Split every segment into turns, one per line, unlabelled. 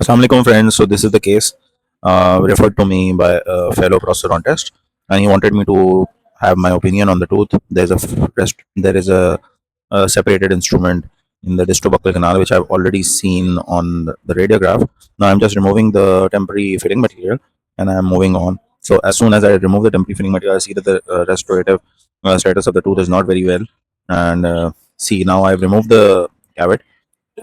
Assalamu alaikum friends. So this is the case referred to me by a fellow prosthodontist, and he wanted me to have my opinion on the tooth. There is a separated instrument in the distrobuccal canal, which I've already seen on the radiograph. Now I'm just removing the temporary fitting material, and I'm moving on. So as soon as I remove the temporary fitting material, I see that the restorative status of the tooth is not very well. And see, now I've removed the cavity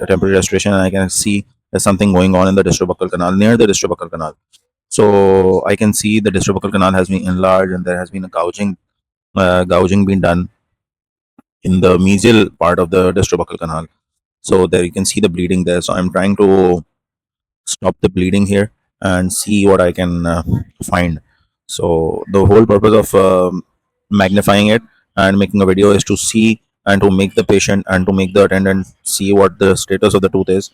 temporary restoration, and I can see there's something going on in the distrobuccal canal, near the distrobuccal canal. So I can see the distrobuccal canal has been enlarged, and there has been a gouging being done in the mesial part of the distrobuccal canal. So there you can see the bleeding there. So I'm trying to stop the bleeding here and see what I can find. So the whole purpose of magnifying it and making a video is to see and to make the patient and to make the attendant see what the status of the tooth is.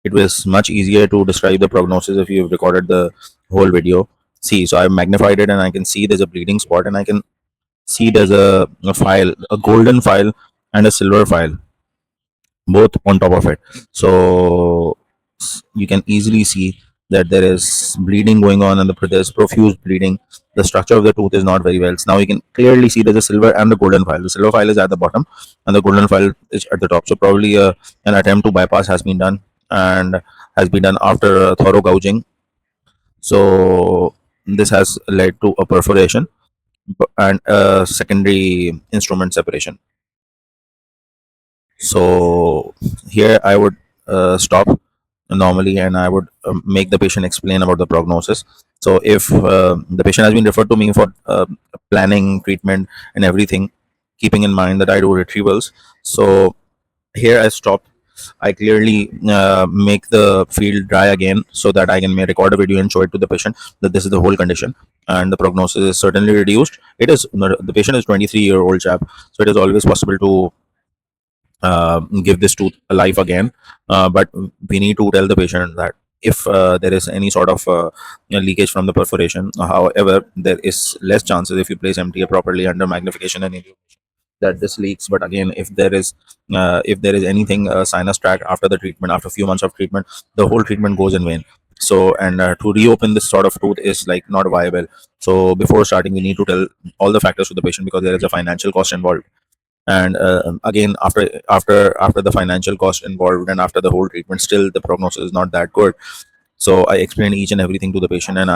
It was much easier to describe the prognosis if you've recorded the whole video. See, so I've magnified it, and I can see there's a bleeding spot, and I can see there's a file, a golden file and a silver file, both on top of it. So you can easily see that there is bleeding going on, and there's profuse bleeding. The structure of the tooth is not very well. So now you can clearly see there's a silver and the golden file. The silver file is at the bottom, and the golden file is at the top. So probably an attempt to bypass has been done, and has been done after a thorough gouging. So this has led to a perforation and a secondary instrument separation. So here I would stop normally, and I would make the patient explain about the prognosis. So if the patient has been referred to me for planning treatment and everything, keeping in mind that I do retrievals, so here I stop. I clearly make the field dry again, so that I can record a video and show it to the patient that this is the whole condition, and the prognosis is certainly reduced. It is, the patient is 23-year-old chap, so it is always possible to give this tooth a life again. But we need to tell the patient that if there is any sort of leakage from the perforation, however, there is less chances if you place MTA properly under magnification and illumination that this leaks. But again, if there is anything sinus tract after the treatment, after a few months of treatment, the whole treatment goes in vain. So, and to reopen this sort of tooth is like not viable. So before starting, we need to tell all the factors to the patient, because there is a financial cost involved. And again, after the financial cost involved and after the whole treatment, still the prognosis is not that good. So I explain each and everything to the patient, and